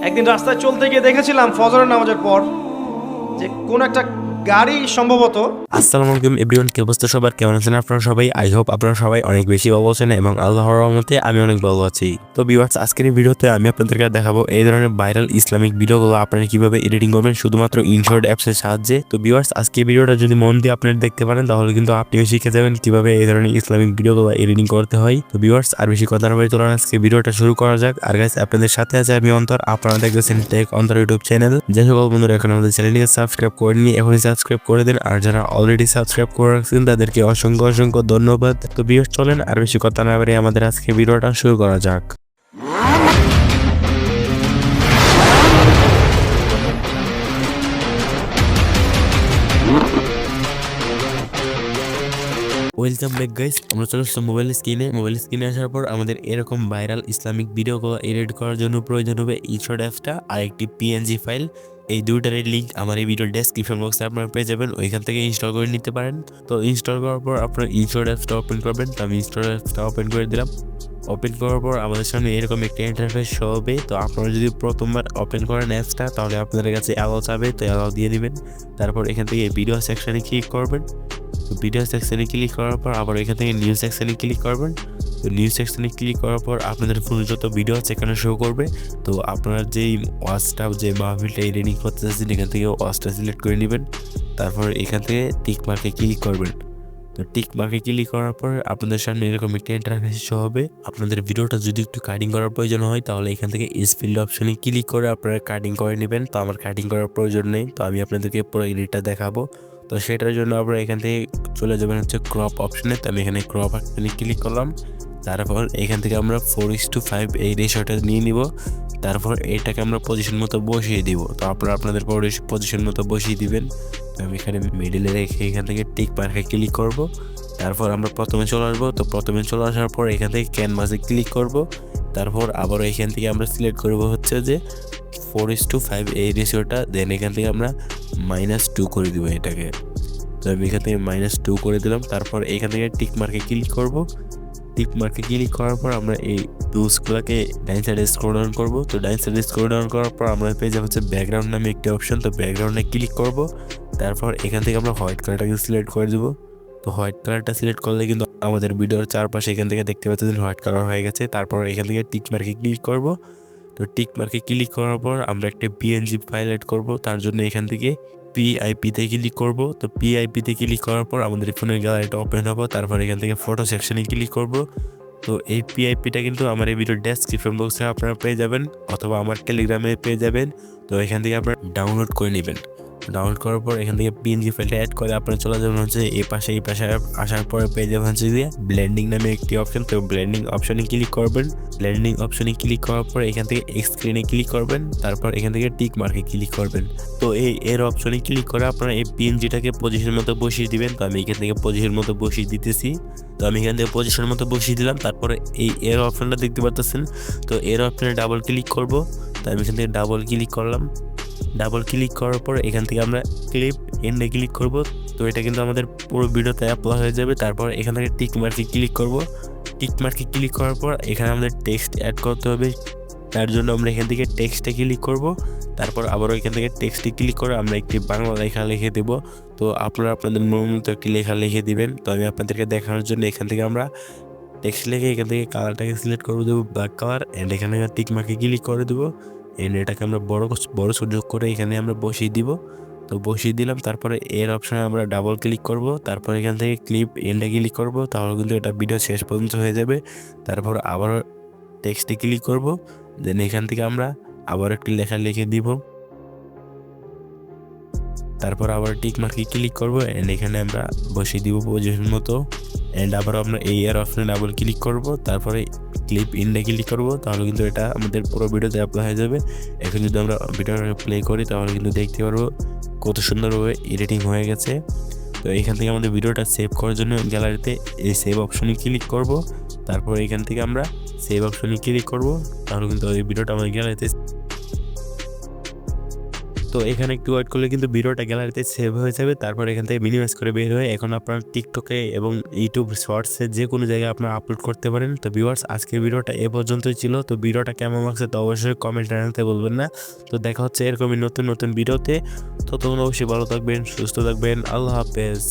একদিন রাস্তায় চলতে গিয়ে দেখেছিলাম ফজরের নামাজের পর যে কোন একটা গাড়ি সম্ভবত। আসসালামু আলাইকুম এভরিওয়ান, কি অবস্থা সবার? কেমন আছেন আপনারা সবাই? আই হোপ আপনারা সবাই অনেক বেশি ভালো আছেন এবং আল্লাহর রহমতে আমি অনেক ভালো আছি। তো ভিউয়ার্স, আজকের এই ভিডিওতে আমি আপনাদেরকে দেখাবো এই ধরনের ভাইরাল ইসলামিক ভিডিওগুলো আপনারা কিভাবে এডিটিং করবেন শুধুমাত্র ইনশট অ্যাপসের সাহায্যে। তো ভিউয়ার্স, আজকে ভিডিওটা যদি মন দিয়ে আপনারা দেখতে পারেন তাহলে কিন্তু আপনিও শিখে যাবেন কিভাবে এই ধরনের ইসলামিক ভিডিওগুলো এডিটিং করতে হয়। তো ভিউয়ার্স, আর বেশি কথা না বলে চলুন আজকে ভিডিওটা শুরু করা যাক। আর গাইস, আপনাদের সাথে আছে আমি অন্তর, আপনারা দেখতেছেন টেক অন্তর ইউটিউব চ্যানেল। যে সকল বন্ধুরা এখন আমাদের চ্যানেলটিকে সাবস্ক্রাইব করেননি এখনই সাবস্ক্রাইব করে দেন, আর যারা অলরেডি সাবস্ক্রাইব করে রাখছেন তাদেরকে অসংখ্য অসংখ্য ধন্যবাদ। তো ভিউয়ার্স, চলেন আর বেশি কথা না বলে আমাদের আজকে ভিডিওটা শুরু করা যাক। ওয়েলকাম ব্যাক গাইস, আমরা চলে আসলাম মোবাইল স্ক্রিনে আসার পর আমাদের এরকম ভাইরাল ইসলামিক ভিডিওগুলো এডিট করার জন্য প্রয়োজন হবে ইনশট অ্যাপসটা আর একটি পিএনজি ফাইল। এই দুইটার লিঙ্ক আমার এই ভিডিওর ডেসক্রিপশন বক্সে আপনারা পেয়ে যাবেন, ওইখান থেকে ইনস্টল করে নিতে পারেন। তো ইনস্টল করার পর আপনারা ইনশট অ্যাপসটা ওপেন করবেন। তো আমি ইনস্টল অ্যাপসটা ওপেন করে দিলাম। ওপেন করার পর আমাদের সামনে এরকম একটা ইন্টারফেস শো হবে। তো আপনারা যদি প্রথমবার ওপেন করেন অ্যাপসটা তাহলে আপনাদের কাছে অ্যালাউ চাবে, তো অ্যালাউ দিয়ে দিবেন। তারপর এখান থেকে ভিডিও সেকশনে ক্লিক করবেন। তো ভিডিও সেকশনে ক্লিক করার পর আবার এখান থেকে নিউজ সেকশনে ক্লিক করবেন। তো নিউজ সেকশনে ক্লিক করার পর আপনাদের ফোনে যত ভিডিও আছে এখানে শো করবে। তো আপনারা যেই ওয়াচটা যে মাহফিলটা এডিটিং করতে চাচ্ছেন এখান থেকে ওয়াচটা সিলেক্ট করে নেবেন। তারপর এখান থেকে টিক মার্কে ক্লিক করবেন। তো টিক মার্কে ক্লিক করার পর আপনাদের সামনে এরকম একটা ইন্টারফেস শো হবে। আপনাদের ভিডিওটা যদি একটু কাটিং করার প্রয়োজন হয় তাহলে এখান থেকে স্পিড অপশনে ক্লিক করে আপনারা কাটিং করে নেবেন। তো আমার কাটিং করার প্রয়োজন নেই, তো আমি আপনাদেরকে পুরো এডিটটা দেখাবো। তো সেটার জন্য আপনারা এখান থেকে চলে যাবেন হচ্ছে ক্রপ অপশনে। তো আমি এখানে ক্রপ অপশনে ক্লিক করলাম। তারপর এখান থেকে আমরা 4:5 এই রেশিওটা নিয়ে নিব। তারপর এটাকে আমরা পজিশন মতো বসিয়ে দিব। তো আপনারা আপনাদের পজিশন মতো বসিয়ে দিবেন। তো আমি এখানে মিডিলে রেখে এখান থেকে টিক মার্কে ক্লিক করব। তারপর আমরা প্রথমে চলে আসবো। তো প্রথমে চলে আসার পর এখান থেকে ক্যানভাসে ক্লিক করব। তারপর আবার এখান থেকে আমরা সিলেক্ট করব হচ্ছে যে 4:5 এই রেশিওটা। দেন এখান থেকে আমরা -2 করে দিব এটাকে। তো আমি এখান থেকে -2 করে দিলাম। তারপর এখান থেকে টিক মার্কে ক্লিক করব। টিক মার্কে ক্লিক করার পর আমরা এই টুলসগুলোকে ডাইন সাইডে স্ক্রল ডাউন করব। তো ডাইন সাইডে স্ক্রল ডাউন করার পর আমরা পেয়ে যাবো হচ্ছে ব্যাকগ্রাউন্ড নামে একটি অপশন। তো ব্যাকগ্রাউন্ডে ক্লিক করব। তারপর এখান থেকে আমরা হোয়াইট কালারটাকে সিলেক্ট করে দেবো। তো হোয়াইট কালারটা সিলেক্ট করলে কিন্তু আমাদের ভিডিওর চারপাশে এখান থেকে দেখতে পাচ্ছেন হোয়াইট কালার হয়ে গেছে। তারপর এখান থেকে টিক মার্কে ক্লিক করব। তো টিক মার্কে ক্লিক করার পর আমরা একটা পিএনজি ফাইল এড করব। তার জন্য এখান থেকে পিআইপিতে ক্লিক করব। তো পিআইপিতে ক্লিক করার পর আমাদের ফোনের গ্যালারিটা ওপেন হবে। তারপর এখান থেকে ফটো সেকশনে ক্লিক করব। তো এই পিআইপিটা কিন্তু আমার এই ভিডিওর ডেসক্রিপশন বক্সে আপনারা পেয়ে যাবেন অথবা আমার টেলিগ্রামে পেয়ে যাবেন। তো এখান থেকে আপনারা ডাউনলোড করে নেবেন। ডাউনলোড করার পর এখান থেকে পিএনজি ফাইলটা অ্যাড করে আপনারা চলে যাবেন হচ্ছে এই পাশে আসার পরে পেয়ে যাবেন হচ্ছে যে ব্লেন্ডিং নামে একটি অপশন। তো ব্লেন্ডিং অপশনে ক্লিক করবেন। ব্লেন্ডিং অপশনে ক্লিক করার পর এখান থেকে স্ক্রিনে ক্লিক করবেন। তারপর এখান থেকে টিক মার্কে ক্লিক করবেন। তো এর অপশনে ক্লিক করে আপনারা এই পিএনজিটাকে পজিশন মতো বসিয়ে দিবেন। তো আমি এখান থেকে পজিশন মতো বসিয়ে দিতেছি। তো আমি এখান থেকে পজিশন মতো বসিয়ে দিলাম। তারপরে এই এর অপশনটা দেখতে পাচ্ছেন। তো এর অপশনে ডাবল ক্লিক করব। তো আমি এখান থেকে ডাবল ক্লিক করলাম। ডাবল ক্লিক করার পর এখান থেকে আমরা ক্লিপ এন্ডে ক্লিক করব। তো এটা কিন্তু আমাদের পুরো ভিডিওতে অ্যাপ্লাই হয়ে যাবে। তারপর এখান থেকে টিক মার্কে ক্লিক করব। টিক মার্কে ক্লিক করার পর এখানে আমাদের টেক্সট অ্যাড করতে হবে। তার জন্য আমরা এখান থেকে টেক্সটে ক্লিক করব। তারপর আবারও এখান থেকে টেক্সটে ক্লিক করে আমরা একটি বাংলা লেখা লিখে দেব। তো আপনারা আপনাদের মন মতো একটি লেখা লিখে দিবেন। তো আমি আপনাদেরকে দেখানোর জন্য এখান থেকে আমরা টেক্সট লিখে এখান থেকে কালারটাকে সিলেক্ট করে দেবো ব্ল্যাক কালার। অ্যান্ড এখানে টিক মার্কে ক্লিক করে দেবো। এটাকে আমরা বড় সুযোগ করে এখানে আমরা বসিয়ে দিব। তো বসিয়ে দিলাম। তারপরে এর অপশনে আমরা ডাবল ক্লিক করব। তারপর এখান থেকে ক্লিপ এন্ডে ক্লিক করব। তাহলে কিন্তু এটা ভিডিও শেষ পর্যন্ত হয়ে যাবে। তারপর আবার টেক্সটে ক্লিক করব। দেন এখান থেকে আমরা আবার একটি লেখা লিখে দিব। তারপর আবার টিক মার্কে ক্লিক করব। অ্যান্ড এখানে আমরা বসিয়ে দিব পজিশন মতো। অ্যান্ড আবার আমরা এই এর অপশনে ডাবল ক্লিক করব। তারপরে ক্লিপ ইন্ডে ক্লিক করব। তাহলে কিন্তু এটা আমাদের পুরো ভিডিওতে অ্যাপ্লাই হয়ে যাবে। এখন যদি আমরা ভিডিওটা প্লে করি তাহলে কিন্তু দেখতে পারবো কত সুন্দরভাবে এডিটিং হয়ে গেছে। তো এখান থেকে আমাদের ভিডিওটা সেভ করার জন্য গ্যালারিতে এই সেভ অপশনে ক্লিক করব। তারপর এখান থেকে আমরা সেভ অপশনে ক্লিক করব। তাহলে কিন্তু এই ভিডিওটা আমাদের গ্যালারিতে তো এখানে একটু ওয়েট করলে কিন্তু ভিডিওটা গ্যালারিতে সেভ হয়ে যাবে, তারপর এখান থেকে মিনিমাইজ করে বের হয়ে এখন আপনার টিকটকে এবং ইউটিউব শর্টসে যে কোনো জায়গায় আপনারা আপলোড করতে পারেন। তো ভিউয়ার্স, আজকের ভিডিওটা এ পর্যন্তই ছিল। তো ভিডিওটা কেমন লাগছে তো অবশ্যই কমেন্টে জানাতে বলবেন না। তো দেখা হচ্ছে এরকমই নতুন নতুন ভিডিওতে। তো তখন অবশ্যই ভালো থাকবেন, সুস্থ থাকবেন। আল্লাহ হাফেজ।